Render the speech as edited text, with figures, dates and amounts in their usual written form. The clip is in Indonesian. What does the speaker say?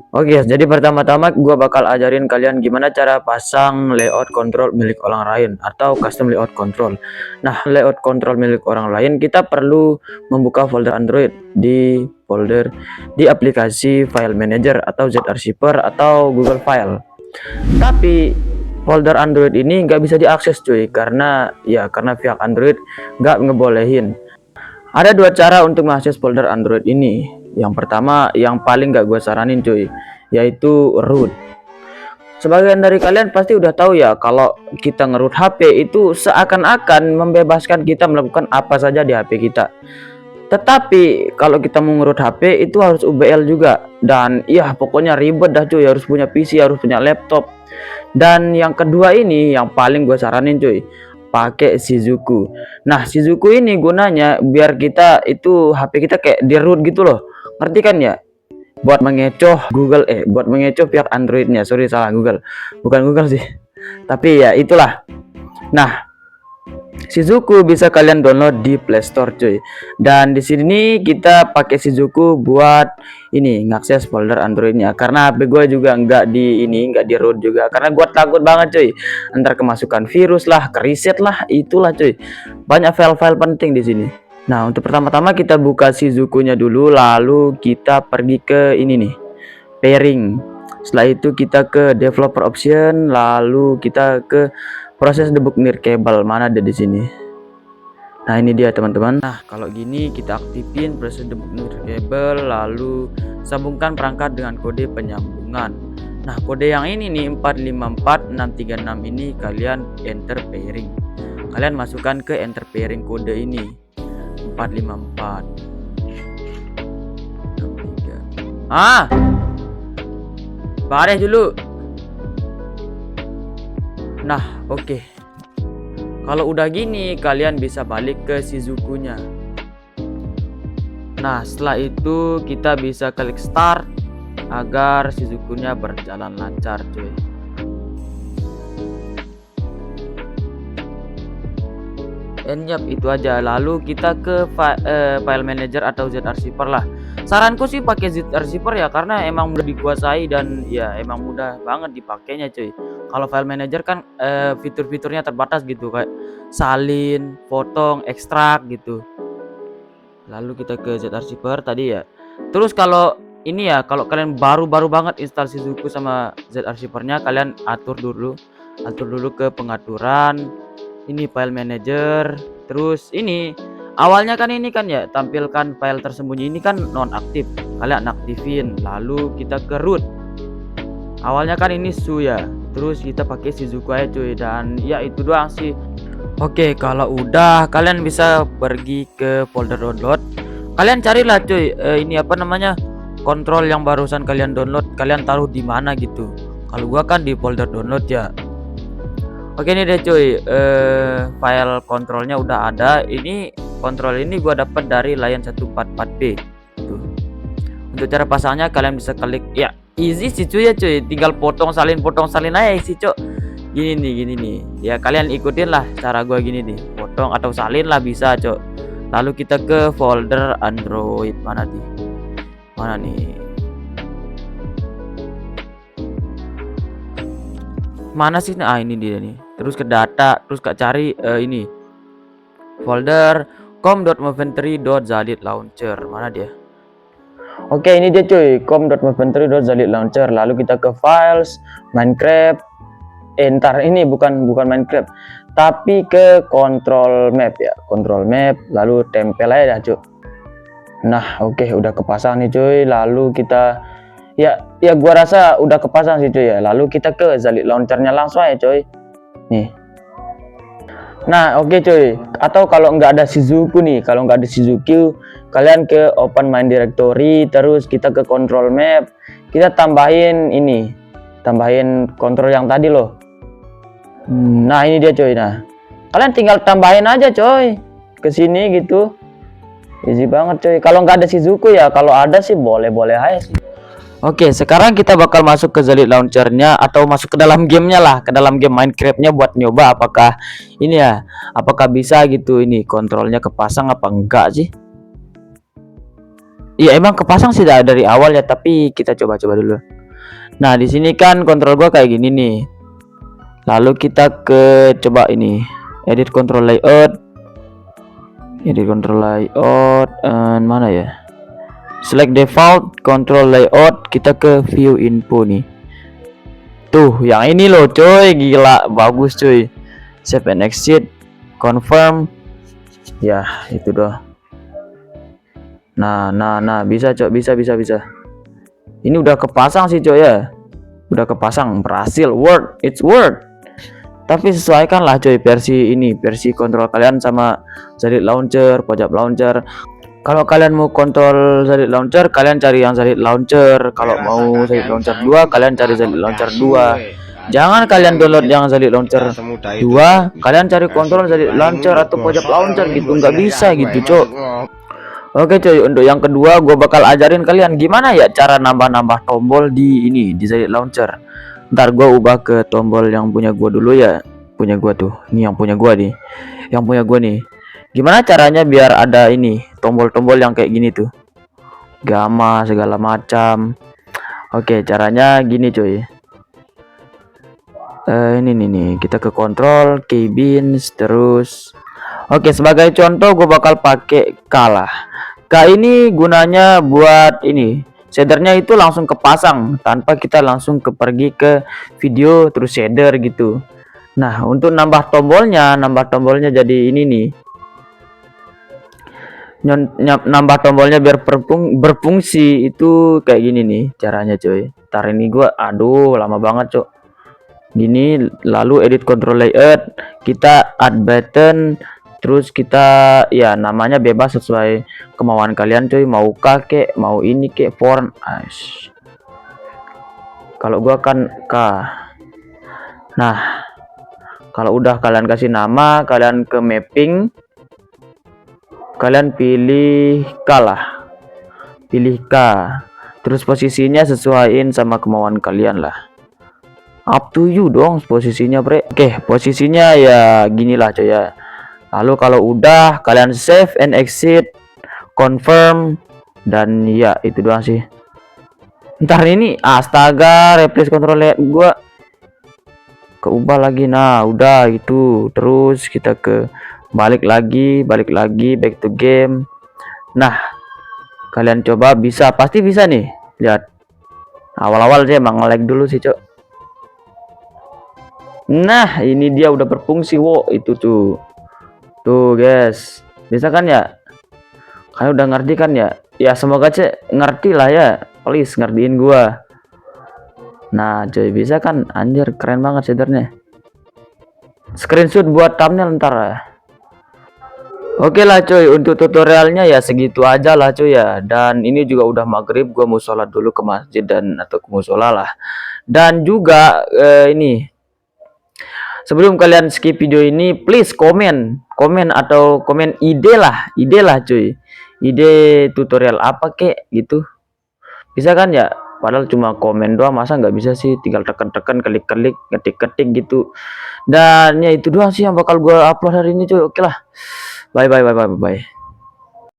Oke, jadi pertama-tama gua bakal ajarin kalian gimana cara pasang layout control milik orang lain atau custom layout control. Nah, layout control milik orang lain kita perlu membuka folder Android di aplikasi file manager atau zarchiver atau Google File. Tapi folder Android ini nggak bisa diakses cuy, karena pihak Android nggak ngebolehin. Ada dua cara untuk mengakses folder Android ini. Yang pertama, yang paling gak gue saranin cuy, yaitu root. Sebagian dari kalian pasti udah tahu ya, kalau kita ngeroot HP itu seakan-akan membebaskan kita melakukan apa saja di HP kita. Tetapi kalau kita mau ngeroot HP itu harus UBL juga, dan ya pokoknya ribet dah cuy, harus punya PC, harus punya laptop. Dan yang kedua ini yang paling gue saranin cuy, pakai Shizuku. Nah, Shizuku ini gunanya biar kita itu HP kita kayak di root gitu loh, ngerti kan ya? Buat mengecoh buat mengecoh pihak Androidnya. Sorry, salah, Google, bukan Google sih, tapi ya itulah. Nah, Shizuku bisa kalian download di Play Store cuy. Dan di sini kita pakai Shizuku buat ini ngakses folder Androidnya, karena HP gue juga nggak di root juga, karena gue takut banget cuy, ntar kemasukan virus lah, kereset lah, itulah cuy, banyak file-file penting di sini. Nah, untuk pertama-tama kita buka Shizuku-nya dulu, lalu kita pergi ke ini nih, pairing. Setelah itu kita ke developer option, lalu kita ke proses debug near cable. Mana ada di sini. Nah, ini dia teman-teman. Nah, kalau gini kita aktifin proses debug near cable, lalu sambungkan perangkat dengan kode penyambungan. Nah, kode yang ini nih 454636 ini kalian enter pairing. Kalian masukkan ke enter pairing kode ini 45463. Baris dulu. Nah, oke. Kalau udah gini kalian bisa balik ke Shizuku-nya. Nah, setelah itu kita bisa klik start agar Shizuku-nya berjalan lancar cuy. Yap, itu aja. Lalu kita ke file manager atau zarchiver lah. Saranku sih pakai zarchiver ya, karena emang mudah dikuasai dan ya emang mudah banget dipakainya cuy. Kalau file manager kan fitur-fiturnya terbatas gitu, kayak salin, potong, ekstrak gitu. Lalu kita ke zarchiver tadi ya. Terus kalau ini ya, kalau kalian baru banget install Shizuku sama zarchivernya, kalian atur dulu ke pengaturan. Ini file manager, terus ini awalnya kan ini kan ya, tampilkan file tersembunyi ini kan nonaktif, kalian aktifin. Lalu kita ke root, awalnya kan ini su ya, terus kita pakai Shizuku aja cuy. Dan ya itu doang sih. Oke, kalau udah kalian bisa pergi ke folder download, kalian carilah cuy ini apa namanya, kontrol yang barusan kalian download, kalian taruh di mana gitu. Kalau gua kan di folder download ya. Oke, ini deh cuy, file kontrolnya udah ada. Ini kontrol ini gua dapat dari Lion 144B tuh. Untuk cara pasangnya kalian bisa klik ya, easy sih cuy ya cuy, tinggal potong salin aja sih cok. Gini nih ya, kalian ikutin lah cara gua gini nih, potong atau salin lah bisa cok. Lalu kita ke folder Android, mana nih, mana sih? Nah, ini dia nih. Terus ke data, terus cari ini folder com.moventory.zalid.launcher. Mana dia? Oke, ini dia cuy, com.moventory.zalid.launcher. Lalu kita ke files, Minecraft. Ntar ini bukan Minecraft, tapi ke control map ya, control map. Lalu tempel aja cuy. Nah, oke, udah kepasang nih cuy. Lalu kita ya gua rasa udah kepasang sih cuy ya. Lalu kita ke Zalid launchernya langsung aja cuy. Nih. Nah, oke cuy. Atau kalau nggak ada Shizuku nih, kalian ke open main directory, terus kita ke control map, kita tambahin kontrol yang tadi loh. Nah, ini dia cuy. Nah, kalian tinggal tambahin aja cuy ke sini gitu. Easy banget cuy. Kalau nggak ada Shizuku ya, kalau ada sih boleh aja sih. Oke, sekarang kita bakal masuk ke Zalid launchernya atau masuk ke dalam gamenya lah, ke dalam game Minecraftnya buat nyoba apakah bisa gitu ini kontrolnya kepasang apa enggak sih. Iya emang kepasang sih dari awal ya, tapi kita coba-coba dulu. Nah di sini kan kontrol gua kayak gini nih. Lalu kita ke coba ini edit control layout, mana ya? Select default control layout, kita ke view info nih. Tuh yang ini loh coy, gila bagus coy. Save and exit, confirm. Ya itu doh. Nah bisa cok, bisa. Ini udah kepasang sih cok ya, udah kepasang, berhasil, it's work. Tapi sesuaikanlah coy versi ini, versi kontrol kalian sama Zalid launcher, pojok launcher. Kalau kalian mau kontrol Zalid launcher, kalian cari yang Zalid launcher. Kalau mau Zalid launcher 2, kalian cari Zalid launcher 2. Jangan kalian download yang Zalid launcher 2, kalian cari kontrol Zalid launcher atau pojok launcher gitu, nggak bisa gitu cok. Oke coy, untuk yang kedua gue bakal ajarin kalian gimana ya cara nambah-nambah tombol di ini, di Zalid launcher. Ntar gue ubah ke tombol yang punya gue dulu ya, punya gue tuh, ini yang punya gue nih, gimana caranya biar ada ini tombol-tombol yang kayak gini tuh, gamma segala macam. Oke caranya gini coy, ini nih kita ke kontrol keybinds terus. Oke sebagai contoh gue bakal pakai K ini gunanya buat ini shadernya itu langsung kepasang tanpa kita langsung pergi ke video terus shader gitu. Nah untuk nambah tombolnya jadi ini nih, nambah tombolnya biar berfungsi itu kayak gini nih caranya coy. Ntar ini gua aduh lama banget cok gini. Lalu edit control layout, kita add button, terus kita ya namanya bebas sesuai kemauan kalian coy, mau kakek mau ini kek font. Kalau gua kan K. Nah kalau udah kalian kasih nama, kalian ke mapping, kalian pilih K lah, pilih K, terus posisinya sesuaiin sama kemauan kalian lah, up to you dong posisinya bre. Oke posisinya ya gini lah coy ya. Lalu kalau udah kalian save and exit, confirm, dan ya itu doang sih. Ntar ini astaga replace control layout gua keubah lagi. Nah udah gitu, terus kita ke balik lagi back to game. Nah kalian coba, bisa, pasti bisa nih, lihat awal-awal sih emang nge-lag dulu sih cok. Nah ini dia udah berfungsi. Wow itu tuh guys, bisa kan ya, kalian udah ngerti kan ya? Ya semoga cek ngerti lah ya, please ngertiin gua. Nah coy bisa kan, anjir keren banget shadernya, screenshot buat thumbnail ntar ya. Oke lah coy, untuk tutorialnya ya segitu aja lah coy ya. Dan ini juga udah maghrib, gua mau sholat dulu ke masjid dan atau ke musola lah. Dan juga ini sebelum kalian skip video ini, please komen atau komen ide lah cuy, ide tutorial apa kek gitu, bisa kan ya? Padahal cuma komen doang, masa nggak bisa sih, tinggal tekan-tekan, klik-klik, ngetik-ketik gitu. Dan ya itu doang sih yang bakal gue upload hari ini cuy. Oke lah, bye.